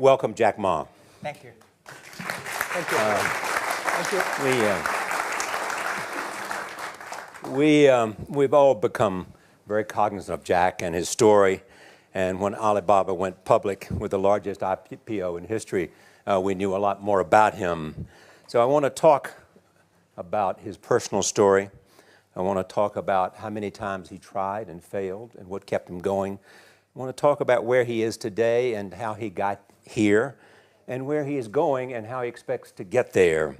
welcome Jack Ma. Thank you. Thank you. We've all become very cognizant of Jack and his story. And when Alibaba went public with the largest IPO in history, we knew a lot more about him. So I want to talk about his personal story. I want to talk about how many times he tried and failed and what kept him going. I want to talk about where he is today and how he got here, and where he is going and how he expects to get there.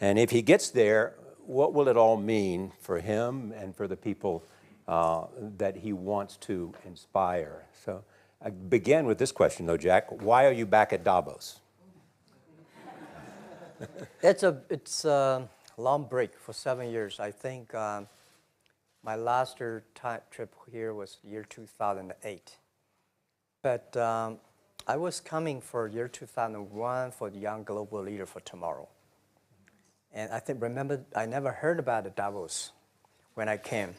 And if he gets there, what will it all mean for him and for the people that he wants to inspire? So I begin with this question, though, Jack. Why are you back at Davos? It's a long break for 7 years. I think my last trip here was year 2008. But I was coming for year 2001 for the Young Global Leader for Tomorrow. And remember, I never heard about the Davos when I came.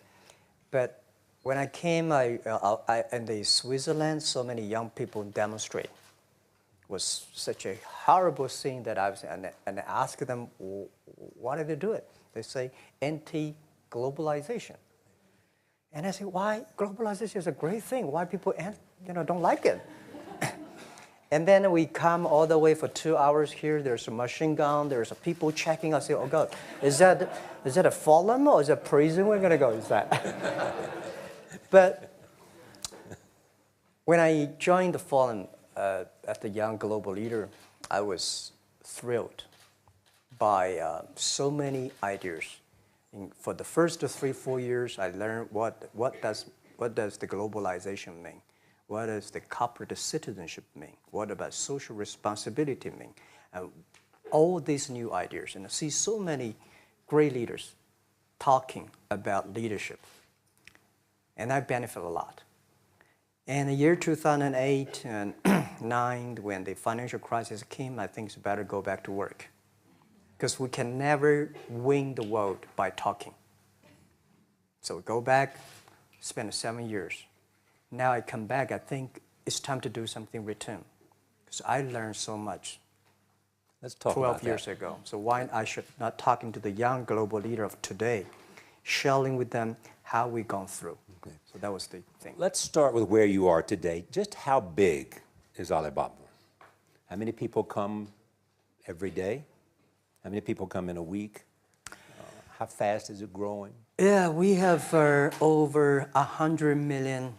But when I came, in the Switzerland, so many young people demonstrate. It was such a horrible thing that I was, and I asked them, why did they do it? They say, anti-globalization. And I say, why? Globalization is a great thing. Why people don't like it? And then we come all the way for 2 hours here. There's a machine gun. There's a people checking. I say, oh God, is that a forum or is it a prison we're gonna go? Is that? But when I joined the forum as the Young Global Leader, I was thrilled by so many ideas. For the first 3-4 years, I learned what does the globalization mean? What does the corporate citizenship mean? What about social responsibility mean? All these new ideas, and I see so many great leaders talking about leadership, and I benefit a lot. And the year 2008 and 2009, when the financial crisis came, I think it's better go back to work, because we can never win the world by talking. So we go back, spend 7 years. Now I come back, I think it's time to do something return, because I learned so much. Let's talk 12 years ago. So why I should not talking to the young global leader of today, sharing with them how we've gone through. Okay. So that was the thing. Let's start with where you are today. Just how big is Alibaba? How many people come every day? How many people come in a week? How fast is it growing? Yeah, we have over 100 million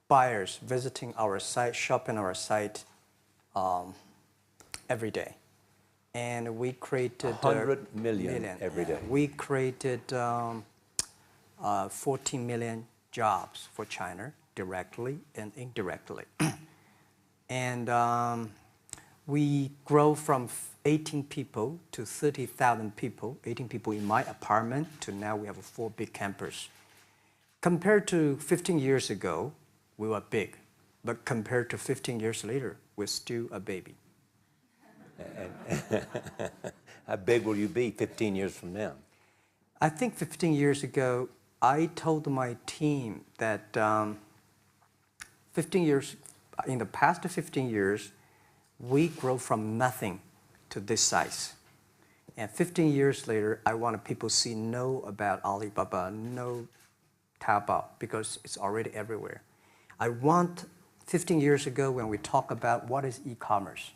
buyers visiting our site, shopping our site every day. And we created 100 million every day. We created 14 million jobs for China, directly and indirectly. And we grow from 18 people to 30,000 people, 18 people in my apartment, to now we have a 4 big campus. Compared to 15 years ago, we were big, but compared to 15 years later, we're still a baby. How big will you be 15 years from now? I think 15 years ago, I told my team that 15 years, in the past 15 years, we grow from nothing to this size. And 15 years later, I want people to know about Alibaba, know Taobao, because it's already everywhere. I want 15 years ago when we talk about what is e-commerce,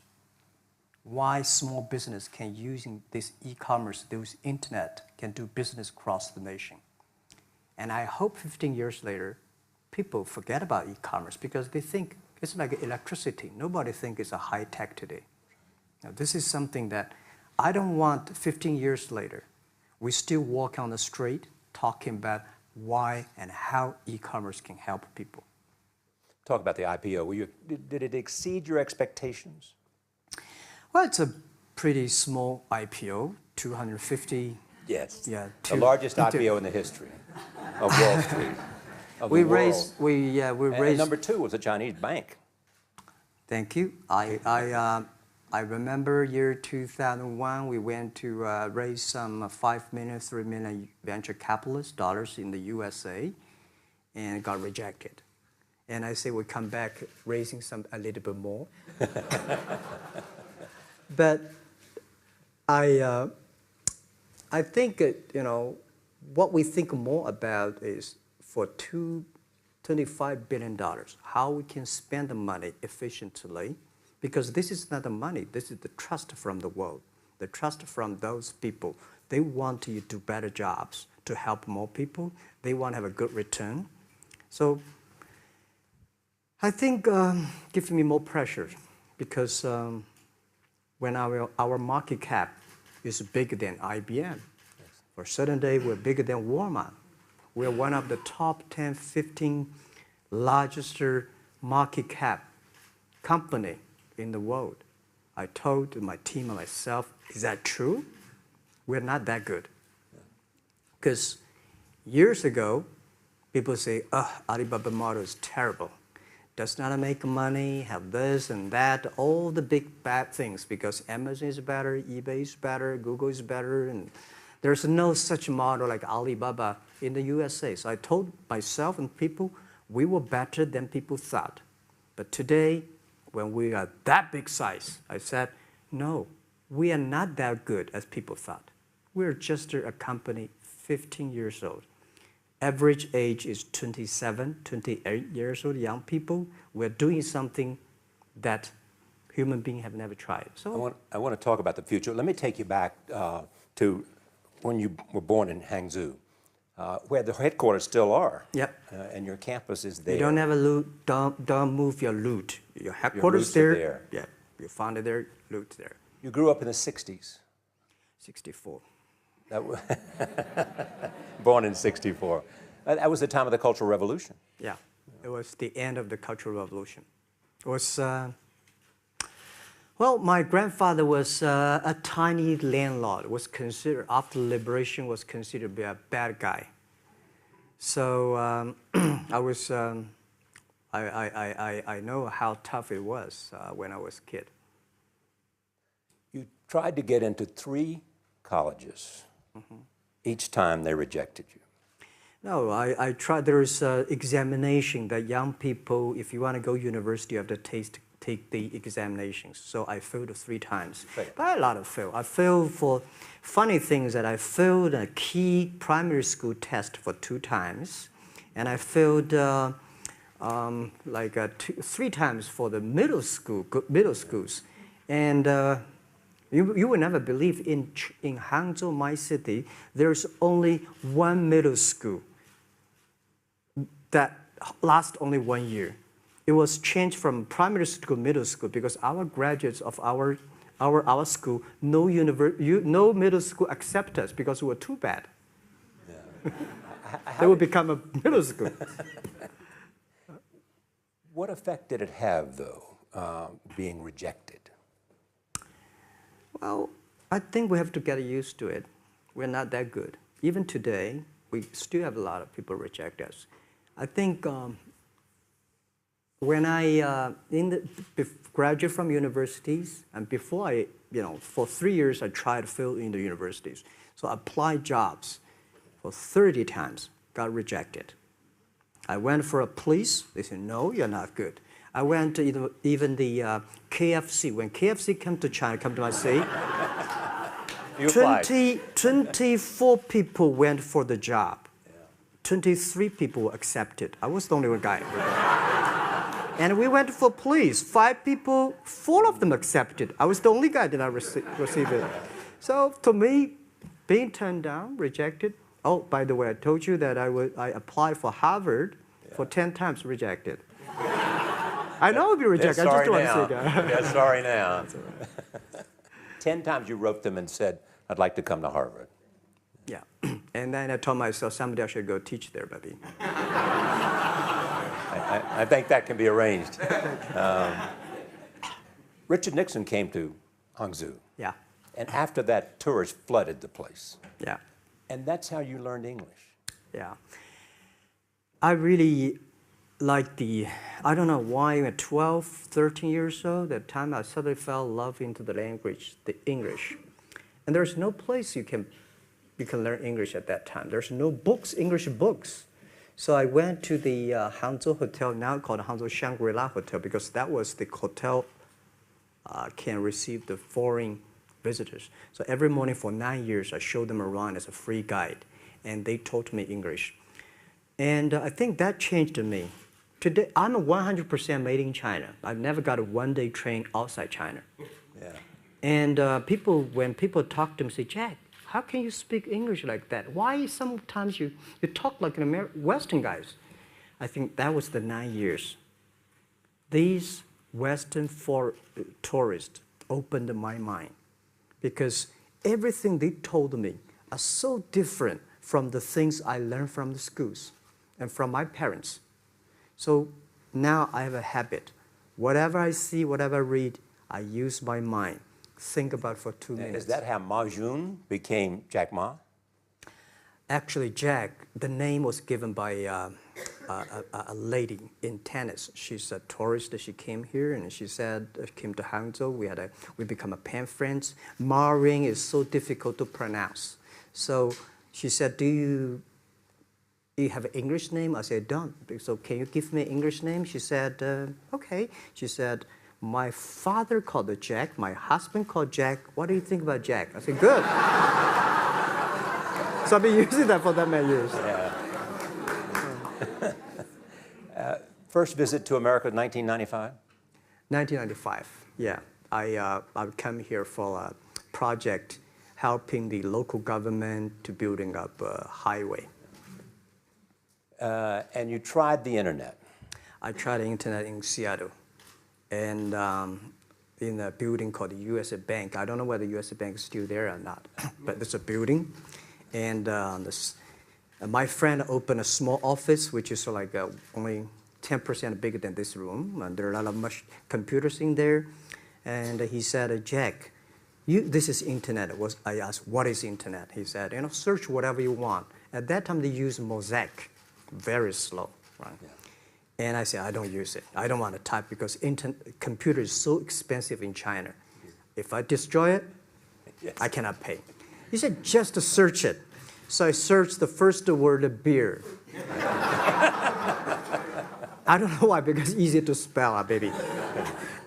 why small business can using this e-commerce, this internet, can do business across the nation. And I hope 15 years later, people forget about e-commerce because they think it's like electricity. Nobody thinks it's a high tech today. Now, this is something that I don't want 15 years later, we still walk on the street talking about why and how e-commerce can help people. Talk about the IPO. Did it exceed your expectations? Well, it's a pretty small IPO, 250. Yes. Yeah. The largest IPO in the history of Wall Street. We raised. And number 2 was a Chinese bank. Thank you. I remember year 2001. We went to raise some 5 million, 3 million venture capitalist dollars in the USA, and got rejected. And I say we come back raising a little bit more. But I think, what we think more about is for $25 billion, how we can spend the money efficiently, because this is not the money, this is the trust from the world, the trust from those people. They want you to do better jobs to help more people. They want to have a good return. So I think gives me more pressure because when our market cap is bigger than IBM, for a certain day we're bigger than Walmart. We're one of the top 10, 15 largest market cap company in the world. I told my team and myself, is that true? We're not that good. Because years ago, people say, Alibaba model is terrible. Does not make money, have this and that, all the big bad things, because Amazon is better, eBay is better, Google is better, and there's no such model like Alibaba in the USA. So I told myself and people, we were better than people thought. But today, when we are that big size, I said, no, we are not that good as people thought. We're just a company 15 years old. Average age is 27, 28 years old, young people. We're doing something that human beings have never tried. So I want to talk about the future. Let me take you back to when you were born in Hangzhou, where the headquarters still are. Yep. And your campus is there. You don't have a loot, don't move your loot. Your headquarters there. Yeah, you found it there, loot there. You grew up in the 60s. 64. Born in 64. That was the time of the Cultural Revolution. Yeah, it was the end of the Cultural Revolution. It was, well, my grandfather was a tiny landlord, was considered, after liberation, was considered to be a bad guy. So I know how tough it was when I was a kid. You tried to get into 3 colleges. Mm-hmm. Each time they rejected you. No, I tried. There is an examination that young people, if you want to go to university, you have to take the examinations. So I failed 3 times. Right. But a lot of fail. I failed for funny things that I failed a key primary school test for 2 times. And I failed 3 times for the middle schools. And you will never believe in Hangzhou, my city, there's only 1 middle school that lasts only 1 year. It was changed from primary school to middle school because our graduates of our school, no middle school accept us because we were too bad. Yeah. They would become a middle school. What effect did it have, though, being rejected? Well, I think we have to get used to it. We're not that good. Even today, we still have a lot of people reject us. I think when I graduated from universities, and before I, for 3 years, I tried to fill in the universities. So I applied jobs for 30 times, got rejected. I went for a police. They said, no, you're not good. I went to even the KFC. When KFC came to China, come to my city, 24 people went for the job. 23 people were accepted. I was the only one guy. And we went for police. 5 people, 4 of them accepted. I was the only guy that I received it. So to me, being turned down, rejected. Oh, by the way, I told you that I applied for Harvard for 10 times, rejected. I know I'll be rejected. I just don't want to say that. They're sorry now. 10 times you wrote them and said, I'd like to come to Harvard. Yeah. And then I told myself, someday I should go teach there, baby. I think that can be arranged. Richard Nixon came to Hangzhou. Yeah. And after that, tourists flooded the place. Yeah. And that's how you learned English. Yeah. I really like I don't know why, at 12, 13 years old, that time I suddenly fell in love into the language, the English. And there's no place you can learn English at that time. There's no books, English books. So I went to the Hangzhou Hotel, now called Hangzhou Shangri-La Hotel, because that was the hotel can receive the foreign visitors. So every morning for 9 years, I showed them around as a free guide, and they taught me English. And I think that changed me. Today, I'm 100% made in China. I've never got a one-day train outside China. Yeah. And when people talk to me, say, Jack, how can you speak English like that? Why sometimes you talk like an Western guys? I think that was the 9 years. These Western tourists opened my mind because everything they told me are so different from the things I learned from the schools and from my parents. So now I have a habit. Whatever I see, whatever I read, I use my mind. Think about for 2 minutes. Is that how Ma Jun became Jack Ma? Actually, Jack, the name was given by a lady in tennis. She's a tourist. She came here and she said, came to Hangzhou. We become a pen friends. Ma Ring is so difficult to pronounce. So she said, do you have an English name? I said, don't. So can you give me an English name? She said, okay. She said, my father called it Jack. My husband called Jack. What do you think about Jack? I said, good. So I've been using that for that many years. Yeah. First visit to America, 1995? 1995, yeah. I come here for a project helping the local government to building up a highway. And you tried the internet. I tried the internet in Seattle. And in a building called the U.S. Bank. I don't know whether the U.S. Bank is still there or not, but it's a building. And my friend opened a small office, which is like only 10% bigger than this room. And there are a lot of computers in there. And he said, Jack, this is internet. I asked, what is internet? He said, search whatever you want. At that time, they used Mosaic, very slow, right? Yeah. And I said, I don't use it. I don't want to type because computer is so expensive in China. If I destroy it, yes, I cannot pay. He said, just to search it. So I searched the first word, beer. I don't know why, because it's easy to spell, baby.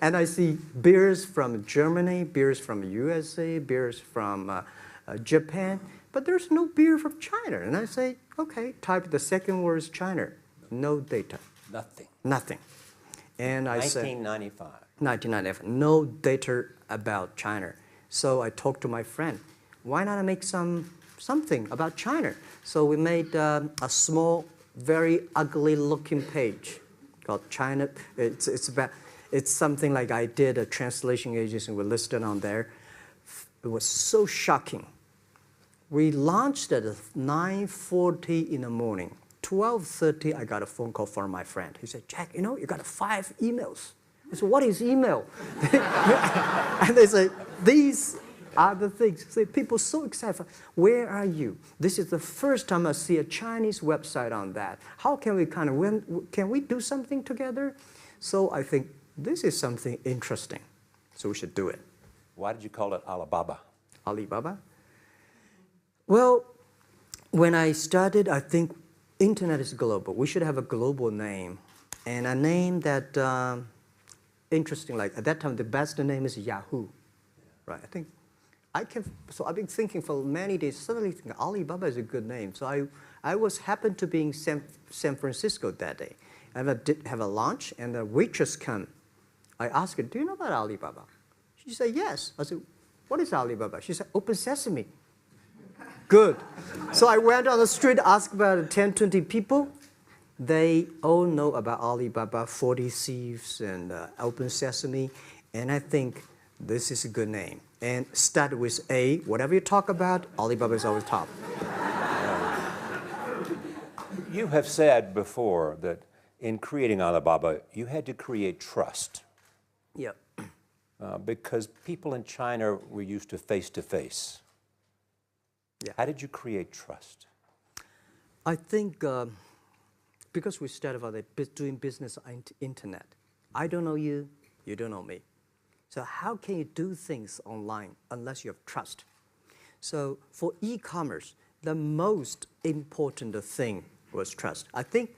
And I see beers from Germany, beers from USA, beers from Japan, but there's no beer from China. And I say, okay, type the second word is China. No data. Nothing. And I said, 1995, no data about China. So I talked to my friend, why not make something about China? So we made a small, very ugly looking page called China. It's something like I did a translation agency, we listed on there. It was so shocking. We launched at 9:40 in the morning. 12:30, I got a phone call from my friend. He said, Jack, you got 5 emails. I said, what is email? And they say, these are the things. So people so excited. Where are you? This is the first time I see a Chinese website on that. How can we can we do something together? So I think this is something interesting. So we should do it. Why did you call it Alibaba? Alibaba? Well, when I started, I think internet is global. We should have a global name. And a name that, interesting, like at that time, the best name is Yahoo. Right? So I've been thinking for many days, suddenly think Alibaba is a good name. So I happened to be in San Francisco that day. I did have a lunch, and the waitress came. I asked her, do you know about Alibaba? She said, yes. I said, what is Alibaba? She said, Open Sesame. Good. So I went on the street, asked about 10, 20 people. They all know about Alibaba, 40 Thieves, and Open Sesame. And I think this is a good name. And start with A. Whatever you talk about, Alibaba is always top. You have said before that in creating Alibaba, you had to create trust. Yep. Because people in China were used to face-to-face. Yeah. How did you create trust? I think because we started doing business on internet. I don't know you, you don't know me. So how can you do things online unless you have trust? So for e-commerce, the most important thing was trust. I think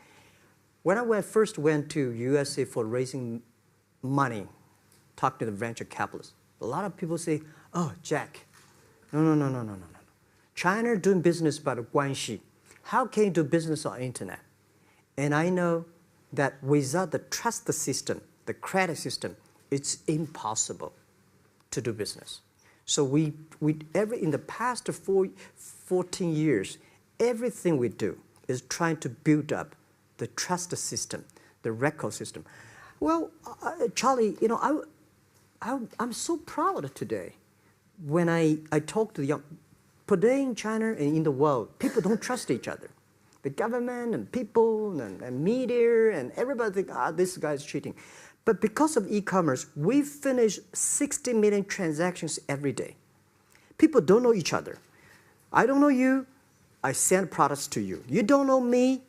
when I first went to USA for raising money, talk to the venture capitalists, a lot of people say, oh, Jack, no. China doing business by the guanxi. How can you do business on internet? And I know that without the trust system, the credit system, it's impossible to do business. So in the past 14 years, everything we do is trying to build up the trust system, the record system. Well, Charlie, I'm so proud today when I talk to the young. Today in China and in the world, people don't trust each other. The government and people and media and everybody think, this guy's cheating. But because of e-commerce, we finish 60 million transactions every day. People don't know each other. I don't know you, I send products to you. You don't know me,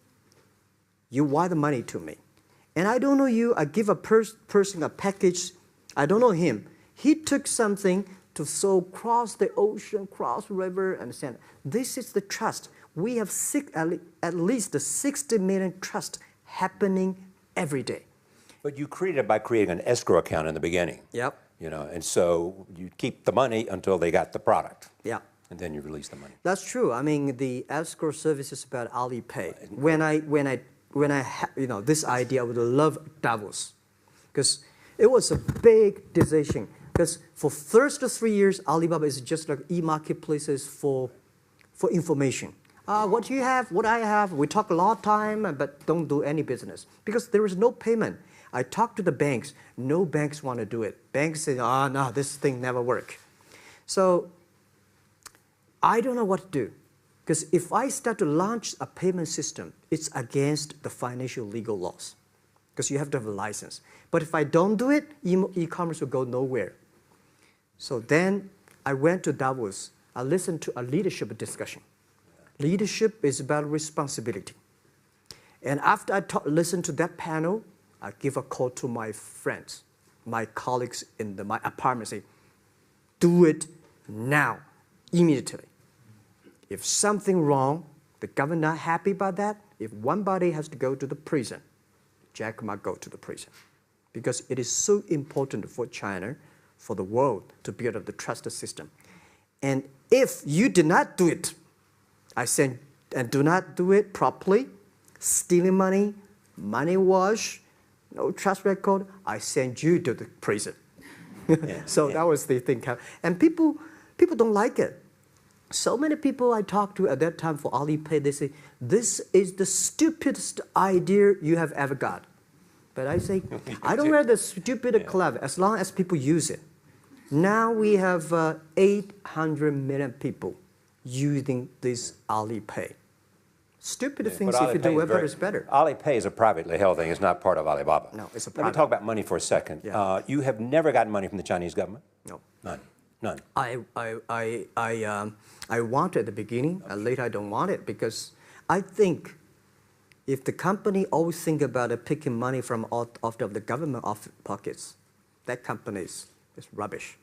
you wire the money to me. And I don't know you, I give a person a package, I don't know him. He took something to cross the ocean, cross the river, and send. This is the trust. We have at least 60 million trust happening every day. But you created it by creating an escrow account in the beginning. Yep. And so you keep the money until they got the product. Yeah. And then you release the money. That's true. I mean, the escrow service is about Alipay. When I had, this idea, I would love Davos, because it was a big decision. Because for first 3 years, Alibaba is just like e-marketplaces for information. What do you have? What I have? We talk a lot of time, but don't do any business because there is no payment. I talk to the banks. No banks want to do it. Banks say, no, this thing never work. So I don't know what to do. Because if I start to launch a payment system, it's against the financial legal laws. Because you have to have a license. But if I don't do it, e-commerce will go nowhere. So then I went to Davos. I listened to a leadership discussion. Leadership is about responsibility. And after I listened to that panel, I give a call to my friends, my colleagues in my apartment, say, do it now, immediately. If something wrong, the government not happy about that, if one body has to go to the prison, Jack might go to the prison. Because it is so important for China, for the world, to build up the trust system. And if you did not do it, I said, and do not do it properly, stealing money, money wash, no trust record, I send you to the prison. So that was the thing. And people don't like it. So many people I talked to at that time for Alipay, they say, this is the stupidest idea you have ever got. But I say, I don't wear the stupid clever as long as people use it. Now we have 800 million people using this Alipay. Stupid things, if you do it, is better. Alipay is a privately held thing. It's not part of Alibaba. No, it's a private. Let me talk about money for a second. Yeah. You have never gotten money from the Chinese government? No. None. I want it at the beginning, and later I don't want it, because I think if the company always think about picking money from out of the government pockets, that company is rubbish.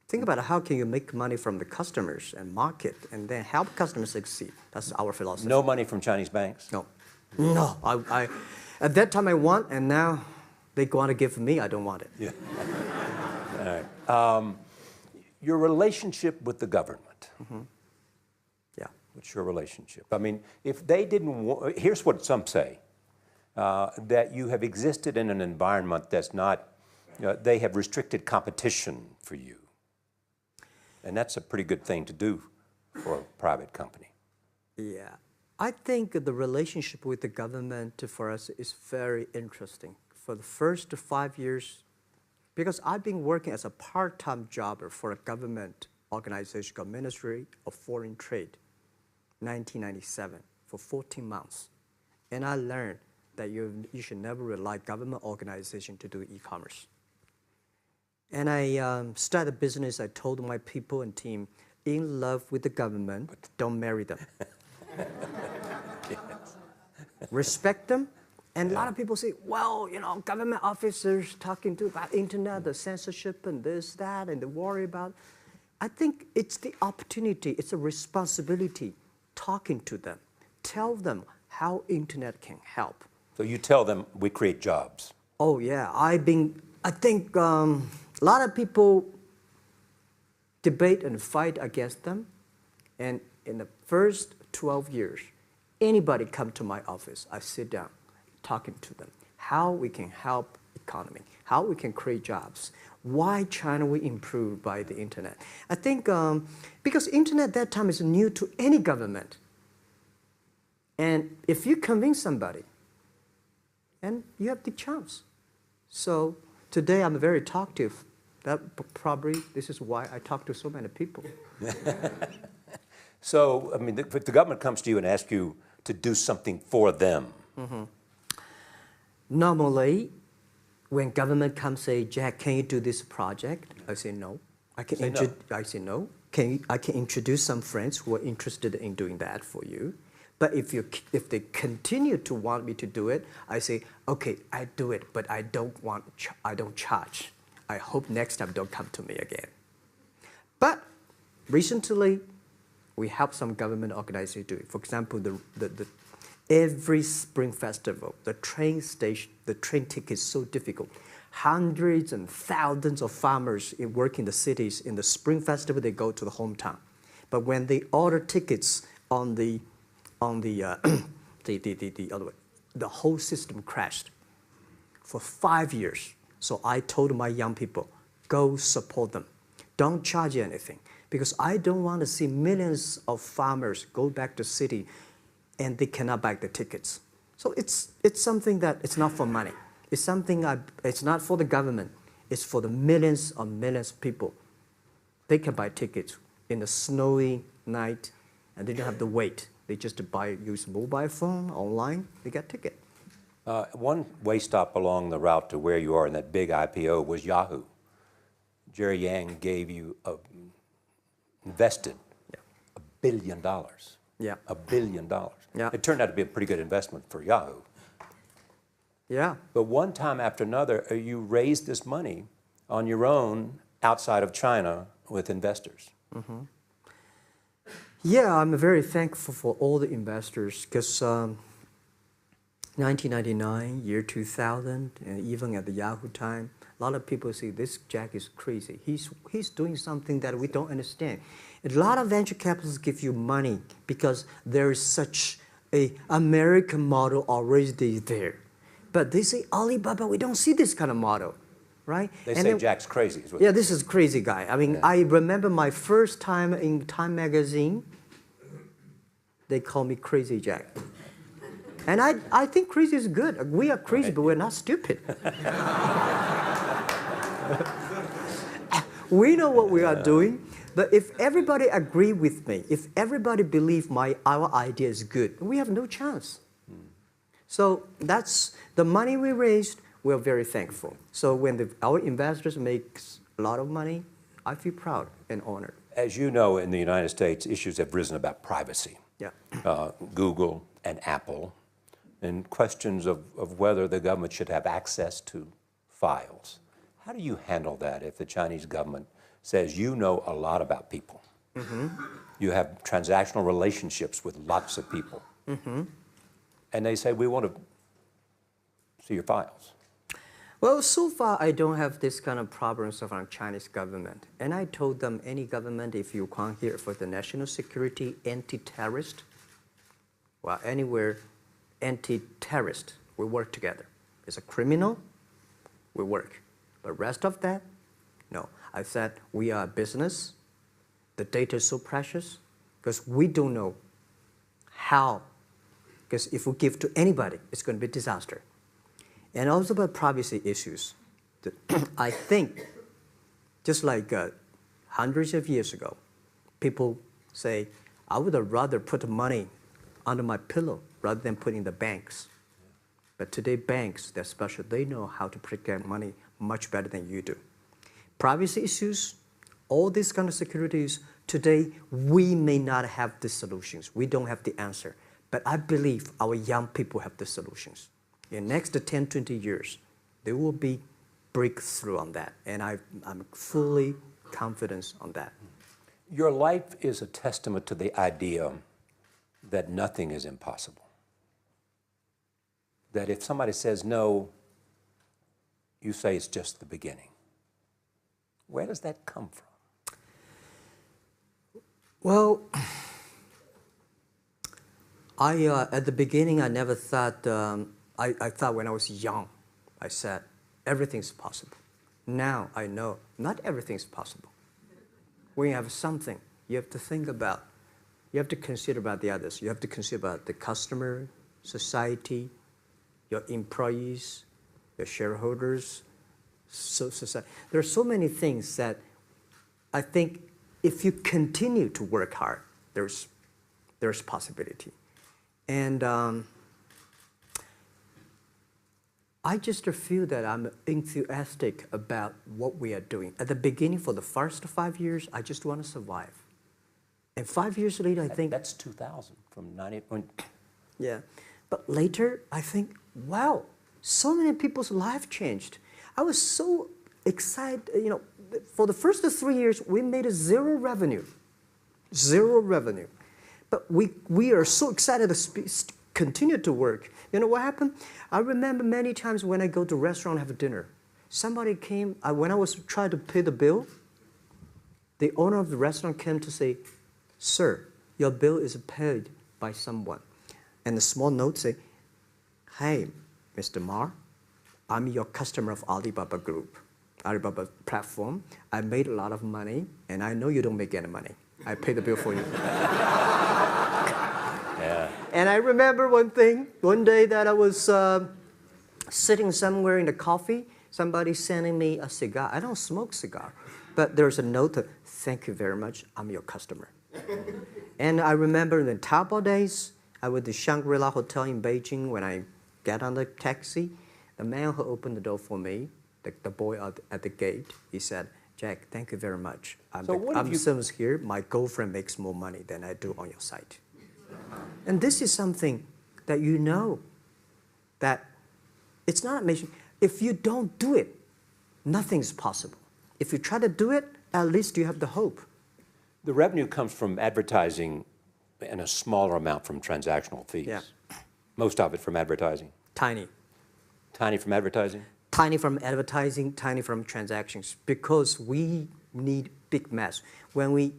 Think about how can you make money from the customers and market and then help customers succeed. That's our philosophy. No money from Chinese banks? No. No. I at that time I want, and now they want to give me, I don't want it. Yeah. All right. Your relationship with the government. Mm-hmm. Yeah. What's your relationship? I mean, if they didn't, here's what some say, that you have existed in an environment that's not, they have restricted competition for you. And that's a pretty good thing to do for a private company. Yeah. I think the relationship with the government for us is very interesting. For the first 5 years, because I've been working as a part-time jobber for a government organization called Ministry of Foreign Trade, 1997, for 14 months. And I learned that you should never rely on government organization to do e-commerce. And I started a business. I told my people and team, in love with the government, but don't marry them. Yes. Respect them. And a lot of people say, well, government officers talking about internet, the censorship and this, that, and the worry about. I think it's the opportunity, it's a responsibility talking to them, tell them how internet can help. So you tell them we create jobs. Oh yeah, I think a lot of people debate and fight against them. And in the first 12 years, anybody come to my office, I sit down talking to them, how we can help economy, how we can create jobs, why China will improve by the internet. I think because internet that time is new to any government. And if you convince somebody, and you have the chance. So today I'm very talkative. That probably this is why I talk to so many people. So, I mean, if the government comes to you and asks you to do something for them. Normally, when government comes say, Jack, can you do this project? I say no. I say no. I can introduce some friends who are interested in doing that for you. But if they continue to want me to do it, I say, okay, I do it, but I don't charge. I hope next time don't come to me again. But recently, we help some government organizations do it. For example, every Spring Festival, the train ticket is so difficult. Hundreds and thousands of farmers work in the cities. In the Spring Festival, they go to the hometown. But when they order tickets on the other way, the whole system crashed for 5 years. So I told my young people, go support them. Don't charge anything. Because I don't want to see millions of farmers go back to city and they cannot buy the tickets. So it's something that it's not for money. It's something it's not for the government. It's for the millions of people. They can buy tickets in the snowy night and they don't have to wait. They just use mobile phone, online, they get ticket. One way stop along the route to where you are in that big IPO was Yahoo. Jerry Yang gave you invested $1 billion. Yeah. $1 billion. Yeah. It turned out to be a pretty good investment for Yahoo. Yeah. But one time after another, you raised this money on your own outside of China with investors. Yeah, I'm very thankful for all the investors because 1999, year 2000, and even at the Yahoo time, a lot of people say this Jack is crazy. He's doing something that we don't understand. A lot of venture capitalists give you money because there is such a American model already there. But they say, Alibaba, we don't see this kind of model, right? They say Jack's crazy. Is what yeah, this is crazy guy. I mean, I remember my first time in Time magazine, they call me Crazy Jack. And I think crazy is good. We are crazy, but we're not stupid. We know what we are doing, but if everybody agree with me, if everybody believe our idea is good, we have no chance. So that's the money we raised. We're very thankful. So when our investors make a lot of money, I feel proud and honored. As you know, in the United States, issues have risen about privacy. Yeah. Google and Apple, and questions of whether the government should have access to files. How do you handle that if the Chinese government says you know a lot about people? You have transactional relationships with lots of people. And they say, we want to see your files. Well, so far, I don't have this kind of problems from Chinese government. And I told them, any government, if you come here for the national security, anti-terrorist, well, anywhere, anti-terrorist, we work together. It's a criminal, we work. But rest of that, no. I said, we are a business. The data is so precious because we don't know how. Because if we give to anybody, it's going to be a disaster. And also about privacy issues. I think, just like hundreds of years ago, people say, I would rather put money under my pillow rather than put in the banks. But today, banks, they're special. They know how to protect money much better than you do. Privacy issues, all these kind of securities, today, we may not have the solutions. We don't have the answer. But I believe our young people have the solutions. In the next 10, 20 years, there will be breakthrough on that. And I'm fully confident on that. Your life is a testament to the idea that nothing is impossible. That if somebody says no, you say it's just the beginning. Where does that come from? Well, at the beginning, I never thought, I thought when I was young, I said, everything's possible. Now I know not everything's possible. When you have something, you have to think about, you have to consider about the others. You have to consider about the customer, society, your employees, your shareholders, society. There are so many things that I think if you continue to work hard, there's possibility. And I just feel that I'm enthusiastic about what we are doing. At the beginning, for the first 5 years, I just want to survive. And 5 years later, I think... That's 2000, from 90... Yeah. But later, I think, wow, so many people's life changed. I was so excited, you know, for the first 3 years, we made zero revenue. Zero revenue. But we are so excited to continue to work. You know what happened? I remember many times when I go to a restaurant and have dinner, somebody came, when I was trying to pay the bill, the owner of the restaurant came to say, "Sir, your bill is paid by someone." And the small note say, "Hey, Mr. Ma, I'm your customer of Alibaba Group, Alibaba platform. I made a lot of money, and I know you don't make any money. I pay the bill for you." Yeah. And I remember one day that I was sitting somewhere in the coffee, somebody sending me a cigar. I don't smoke cigar, but there's a note, "Thank you very much, I'm your customer." And I remember in the Taobao days, I was at the Shangri-La Hotel in Beijing. When I get on the taxi, the man who opened the door for me, the boy at the gate, he said, "Jack, thank you very much. I'm service here. My girlfriend makes more money than I do on your site." And this is something that you know, that it's not amazing. If you don't do it, nothing's possible. If you try to do it, at least you have the hope. The revenue comes from advertising and a smaller amount from transactional fees. Yeah. Most of it from advertising. Tiny. Tiny from advertising? Tiny from advertising, tiny from transactions, because we need big mass.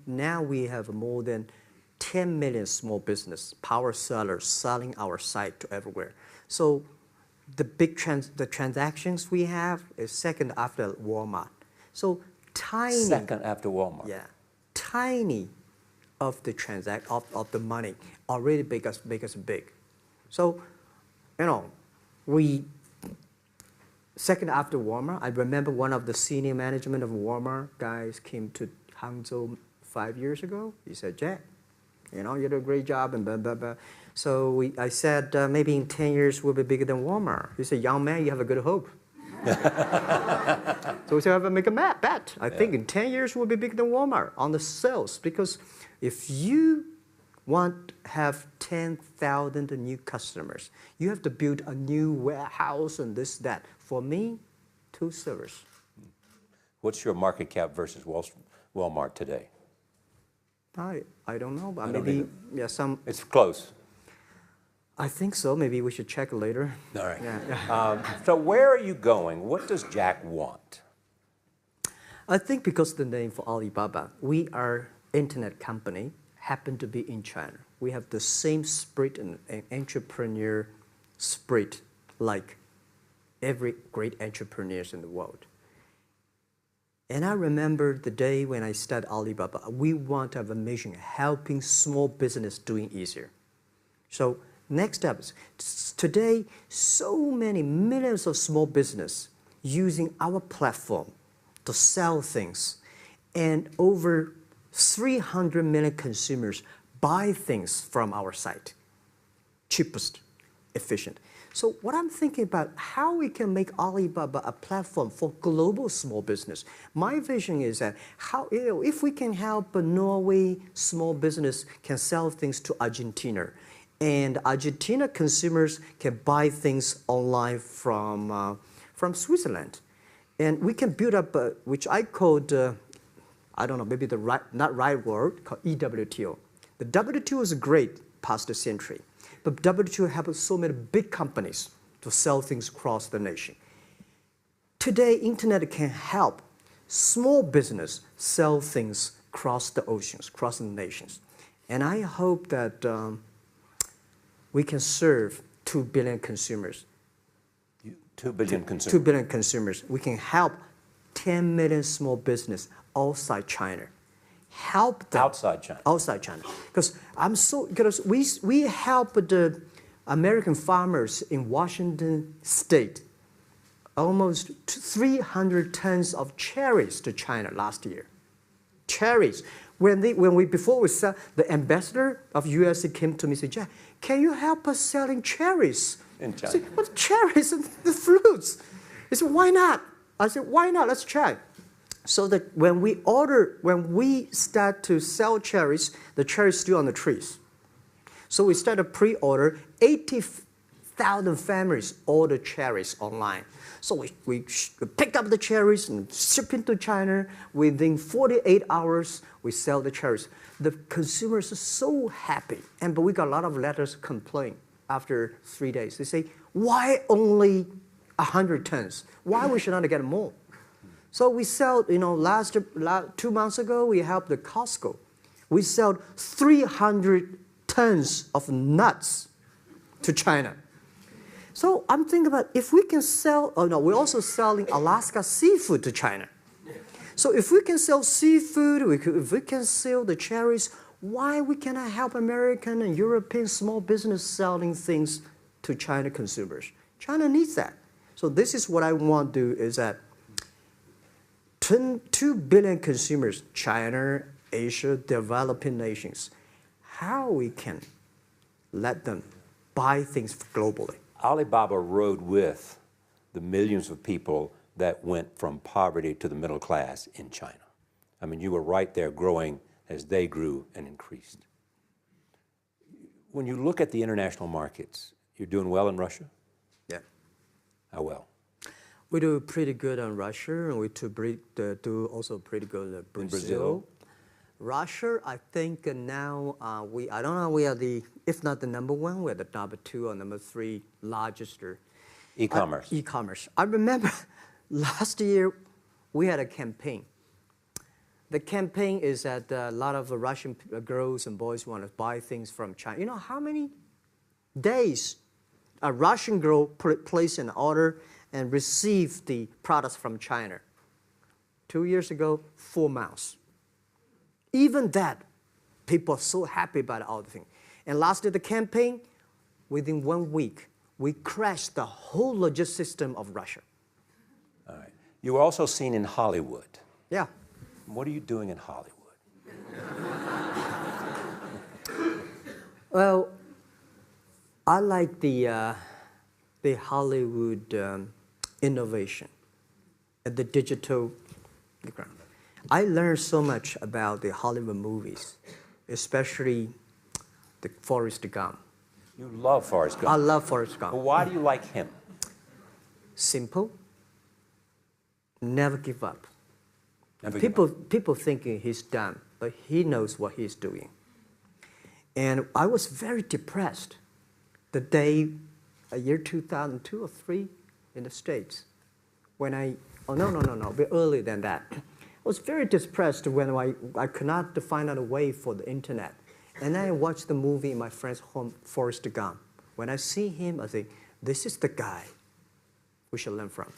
Now we have more than 10 million small business power sellers selling our site to everywhere. So the transactions we have is second after Walmart. So tiny. Second after Walmart. Yeah, tiny of the of the money already make us big. So, you know, second after Walmart. I remember one of the senior management of Walmart guys came to Hangzhou 5 years ago. He said, "Jack, you know, you do a great job," and blah, blah, blah. So I said, maybe in 10 years we'll be bigger than Walmart. He said, "Young man, you have a good hope." So we said, "I make a bet. I think in 10 years we'll be bigger than Walmart on the sales." Because if you want to have 10,000 new customers, you have to build a new warehouse and this, that. For me, 2 servers. What's your market cap versus Walmart today? I don't know, but I don't maybe either. some. It's close. I think so. Maybe we should check later. All right. Yeah. So where are you going? What does Jack want? I think because of the name for Alibaba, we are internet company, happen to be in China. We have the same spirit and entrepreneur spirit like every great entrepreneurs in the world. And I remember the day when I started Alibaba, we want to have a mission helping small business doing easier. So next step is today, so many millions of small business using our platform to sell things, and over 300 million consumers buy things from our site. Cheapest, efficient. So what I'm thinking about, how we can make Alibaba a platform for global small business. My vision is that if we can help a Norway small business can sell things to Argentina, and Argentina consumers can buy things online from Switzerland. And we can build up, which I called, I don't know, maybe not right word, called EWTO. The WTO is great, past century. But WTO helps so many big companies to sell things across the nation. Today, internet can help small business sell things across the oceans, across the nations. And I hope that we can serve 2 billion consumers. 2 billion consumers. 2 billion consumers. We can help 10 million small business outside China. Help them. Outside China. Outside China. Because we help the American farmers in Washington State almost 300 tons of cherries to China last year. Cherries. Before we sell, the ambassador of USA came to me and said, Jack, can you help us selling cherries? In China. I said, what cherries and the fruits? He said, why not? I said, why not? Let's try. So that when we start to sell cherries, the cherries still on the trees. So we start a pre-order, 80,000 families order cherries online. So we pick up the cherries and ship into China. Within 48 hours, we sell the cherries. The consumers are so happy. But we got a lot of letters complaint after 3 days. They say, why only 100 tons? Why we should not get more? So we sell, 2 months ago, we helped the Costco. We sold 300 tons of nuts to China. So I'm thinking about if we can sell, we're also selling Alaska seafood to China. So if we can sell seafood, if we can sell the cherries, why we cannot help American and European small business selling things to China consumers? China needs that. So this is what I want to do is that 2 billion consumers, China, Asia, developing nations, how we can let them buy things globally. Alibaba rode with the millions of people that went from poverty to the middle class in China. I mean, you were right there growing as they grew and increased. When you look at the international markets, you're doing well in Russia? Yeah. How well? We do pretty good in Russia, and we do also pretty good in Brazil. In Brazil? Russia, I think now I don't know, we are if not the number 1, we're the number 2 or number 3 largest. E-commerce. E-commerce. I remember last year we had a campaign. The campaign is that a lot of Russian girls and boys want to buy things from China. You know how many days a Russian girl placed an order and received the products from China? 2 years ago, 4 months. Even that, people are so happy about all the thing. And last year, the campaign, within 1 week, we crashed the whole logistics system of Russia. All right. You were also seen in Hollywood. Yeah. What are you doing in Hollywood? Well, I like the Hollywood innovation at the digital background. I learned so much about the Hollywood movies, especially the Forrest Gump. You love Forrest Gump. I love Forrest Gump. Well, why do you like him? Simple. Never give up. Never give up. People thinking he's dumb, but he knows what he's doing. And I was very depressed the day, year 2002 or 3 in the States, when a bit earlier than that. I was very depressed when I could not find out a way for the internet. And then I watched the movie in my friend's home, Forrest Gump. When I see him, I think, this is the guy we should learn from.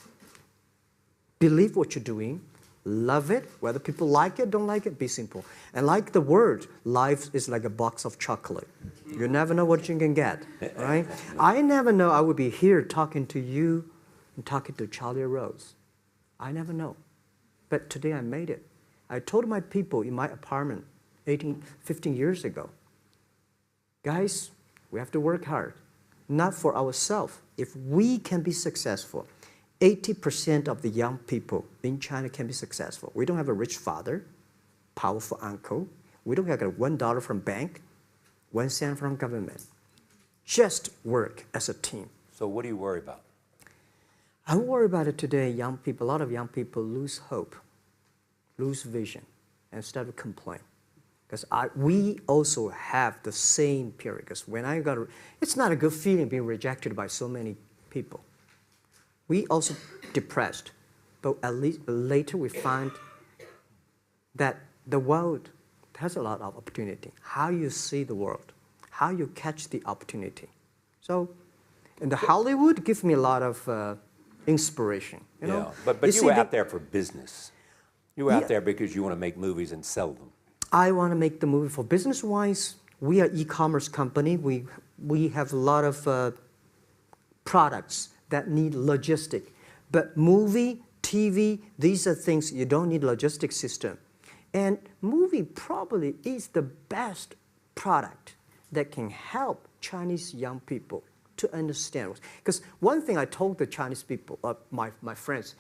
Believe what you're doing, love it, whether people like it, don't like it, be simple. And like the word, life is like a box of chocolate. You never know what you can get, right? I never know I would be here talking to you and talking to Charlie Rose. I never know. But today I made it. I told my people in my apartment 15 years ago, guys, we have to work hard, not for ourselves. If we can be successful, 80% of the young people in China can be successful. We don't have a rich father, powerful uncle. We don't have $1 from bank, 1 cent from government. Just work as a team. So what do you worry about? I worry about it today. Young people, a lot of young people lose hope, lose vision, and start to complain. Because we also have the same period. Because when it's not a good feeling being rejected by so many people. We also depressed, but at least later we find that the world has a lot of opportunity. How you see the world, how you catch the opportunity. So, in the Hollywood gives me a lot of inspiration. You know? But you were out there for business. You were out there because you want to make movies and sell them. I want to make the movie for business-wise. We are e-commerce company. We have a lot of products that need logistic. But movie, TV, these are things you don't need logistic system. And movie probably is the best product that can help Chinese young people to understand. Because one thing I told the Chinese people, my friends,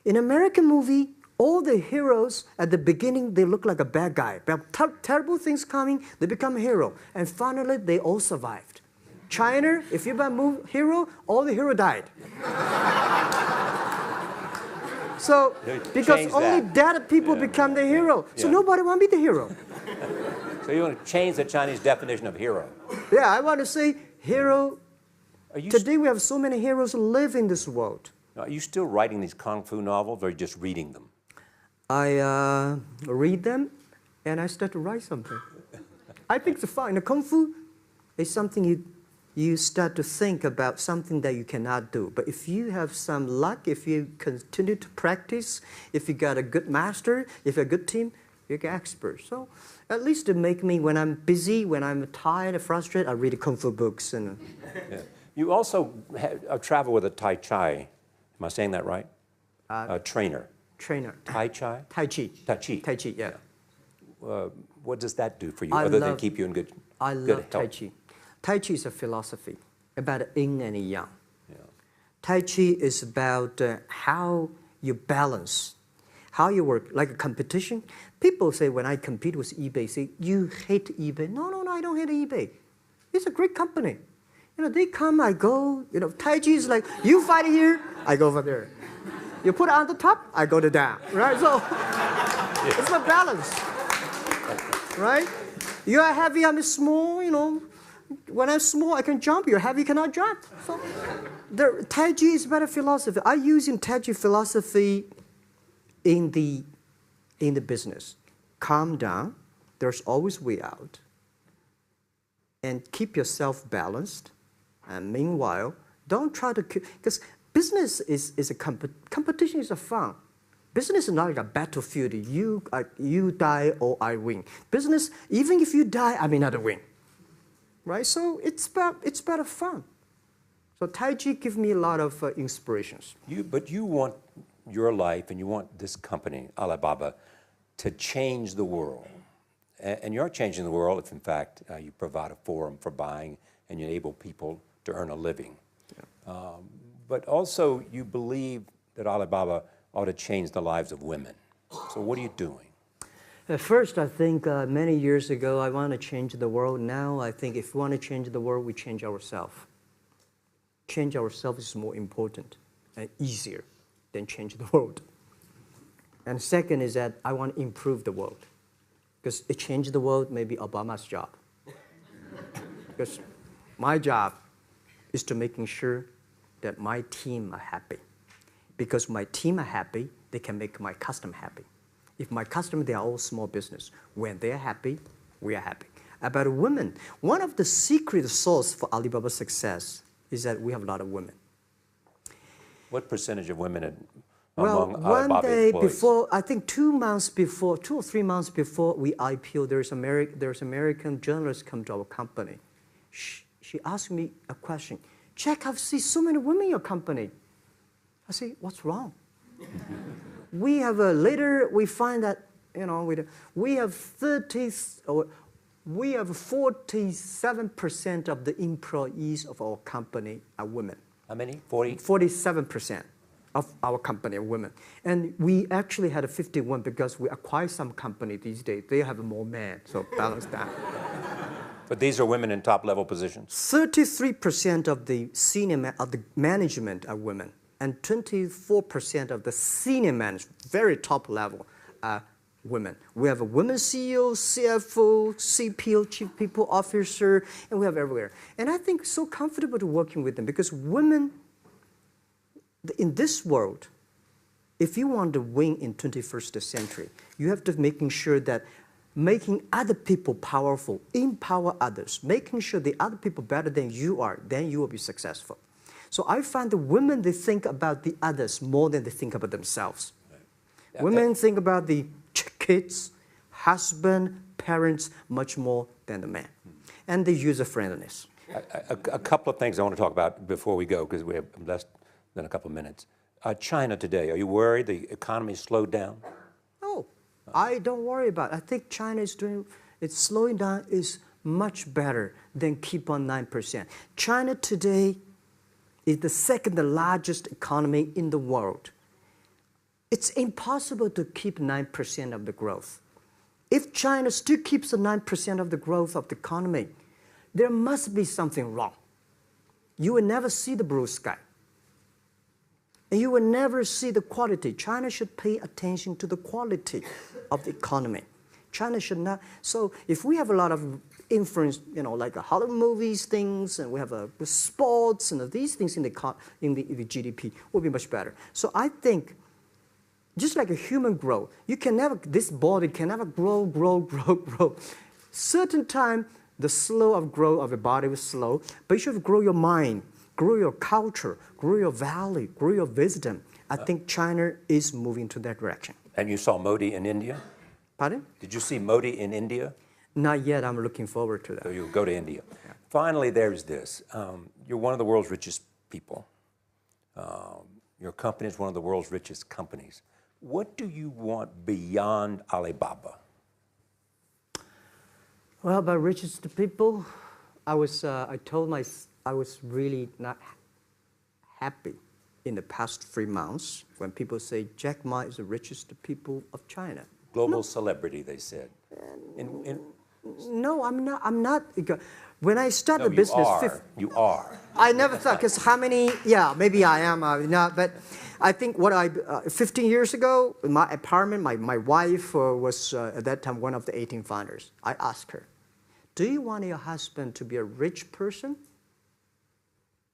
in American movie, all the heroes at the beginning, they look like a bad guy. Terrible things coming, they become a hero. And finally, they all survived. China, if you're a hero, all the hero died. So, because only dead people become the hero. So nobody want to be the hero. So you want to change the Chinese definition of hero? Yeah, I want to say hero. Today we have so many heroes live in this world. Are you still writing these kung fu novels, or are you just reading them? I read them, and I start to write something. I think it's fun. The kung fu is something you start to think about something that you cannot do. But if you have some luck, if you continue to practice, if you got a good master, if you're a good team, you get expert. So at least to make me, when I'm busy, when I'm tired or frustrated, I read kung fu books. And You also travel with a Tai Chi. Am I saying that right? Trainer. Tai Chi? Tai Chi. Tai Chi. Tai Chi, yeah. What does that do for you, other than keep you in good health? I love Tai Chi. Tai Chi is a philosophy about yin and yang. Yeah. Tai Chi is about how you balance, how you work, like a competition. People say when I compete with eBay, say, you hate eBay. No, I don't hate eBay. It's a great company. You know, they come, I go. You know, Tai Chi is like, you fight here, I go over there. You put it on the top, I go to down, right? So it's a balance, right? You are heavy, I'm small, you know. When I'm small, I can jump. You're heavy, you cannot jump. So the Tai Chi is better philosophy. I use in Tai Chi philosophy in the business. Calm down. There's always way out. And keep yourself balanced. And meanwhile, don't try to, because business is a competition is a fun. Business is not like a battlefield. You die or I win. Business, even if you die, I may not win. Right? So it's better fun. So Tai Chi gives me a lot of inspirations. But you want your life and you want this company, Alibaba, to change the world. And you're changing the world if, in fact, you provide a forum for buying and you enable people to earn a living. Yeah. But also, you believe that Alibaba ought to change the lives of women. So what are you doing? At first, I think many years ago, I want to change the world. Now, I think if we want to change the world, we change ourselves. Change ourselves is more important and easier than change the world. And second is that I want to improve the world. Because it changed the world may be Obama's job. Because my job is to making sure that my team are happy. Because my team are happy, they can make my customer happy. If my customer, they are all small business. When they're happy, we are happy. About women, one of the secret source for Alibaba's success is that we have a lot of women. What percentage of women one among Alibaba day employees? before, I think 2 or 3 months before we IPO, there's American journalist come to our company. She asked me a question. Jack, I've seen so many women in your company. I say, what's wrong? We have later we find that we have 47% of the employees of our company are women. How many? 40? 47% of our company are women. And we actually had a 51 because we acquired some company these days. They have more men, so balance that. But these are women in top-level positions? 33% of the management are women. And 24% of the senior management, very top level, are women. We have a women CEO, CFO, CPO, Chief People Officer, and we have everywhere. And I think so comfortable to working with them because women, in this world, if you want to win in 21st century, you have to making sure that making other people powerful, empower others, making sure the other people better than you are, then you will be successful. So I find the women, they think about the others more than they think about themselves. Right. Women think about the kids, husband, parents, much more than the man. And the user-friendliness. A couple of things I want to talk about before we go, because we have less than a couple of minutes. China today, are you worried the economy slowed down? No, I don't worry about it. I think China is doing, it's slowing down is much better than keep on 9%. China today is the second largest economy in the world. It's impossible to keep 9% of the growth. If China still keeps the 9% of the growth of the economy, there must be something wrong. You will never see the blue sky. And you will never see the quality. China should pay attention to the quality of the economy. China should not. So if we have a lot of influence, like the Hollywood movies, things, and we have sports and these things in the GDP, will be much better. So I think, just like a human growth, this body can never grow. Certain time, the slow of growth of a body is slow, but you should grow your mind, grow your culture, grow your value, grow your wisdom. I think China is moving to that direction. And you saw Modi in India? Pardon? Did you see Modi in India? Not yet. I'm looking forward to that. So you'll go to India. Yeah. Finally, there's this. You're one of the world's richest people. Your company is one of the world's richest companies. What do you want beyond Alibaba? Well, about richest people, I was really not happy in the past 3 months when people say Jack Ma is the richest people of China. Global celebrity, they said. No, I'm not. When I started the business, you are. I never thought, because how many? Yeah, maybe I am. Not, but I think 15 years ago, in my apartment, my wife was at that time one of the 18 founders. I asked her, "Do you want your husband to be a rich person?"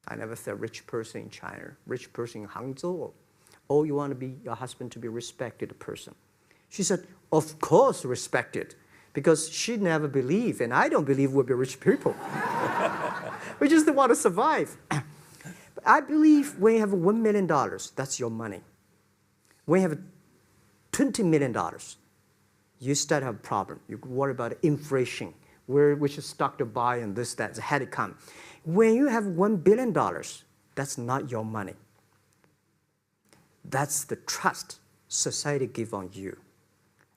I never said rich person in China, rich person in Hangzhou, or you want your husband to be a respected person. She said, "Of course, respected." Because she never believed, and I don't believe we'll be rich people. We just want to survive. But I believe when you have $1 million, that's your money. When you have $20 million, you start to have a problem. You worry about inflation, which stock to buy and this, that, had to come. When you have $1 billion, that's not your money. That's the trust society gives on you.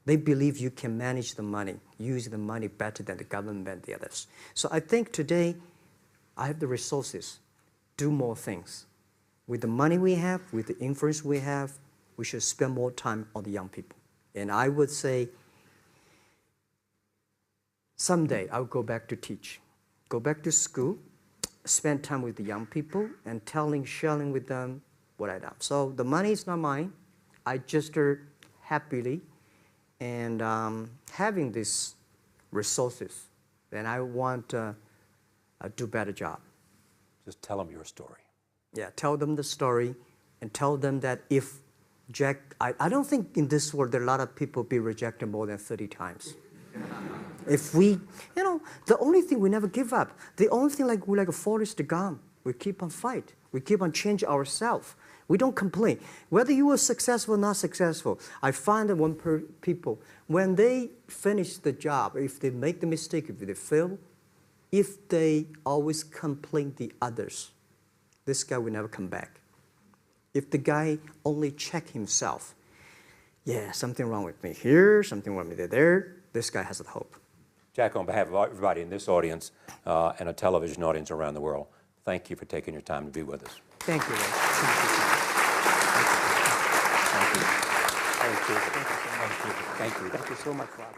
They believe you can manage the money, use the money better than the government and the others. So I think today, I have the resources, do more things. With the money we have, with the influence we have, we should spend more time on the young people. And I would say, someday I'll go back to teach, go back to school, spend time with the young people, and sharing with them what I've done. So the money is not mine. I just happily and having these resources, then I want to do a better job. Just tell them your story. Yeah, tell them the story and tell them that if Jack, I don't think in this world there are a lot of people be rejected more than 30 times. If we, the only thing we never give up, the only thing we're like a Forrest Gump, we keep on fight. We keep on changing ourselves. We don't complain. Whether you were successful or not successful, I find that people, when they finish the job, if they make the mistake, if they fail, if they always complain the others, this guy will never come back. If the guy only check himself, yeah, something wrong with me here, something wrong with me there, this guy has a hope. Jack, on behalf of everybody in this audience and a television audience around the world, thank you for taking your time to be with us. Thank you. Thank you. Thank you. Thank you. Thank you. Thank you so much, Rob.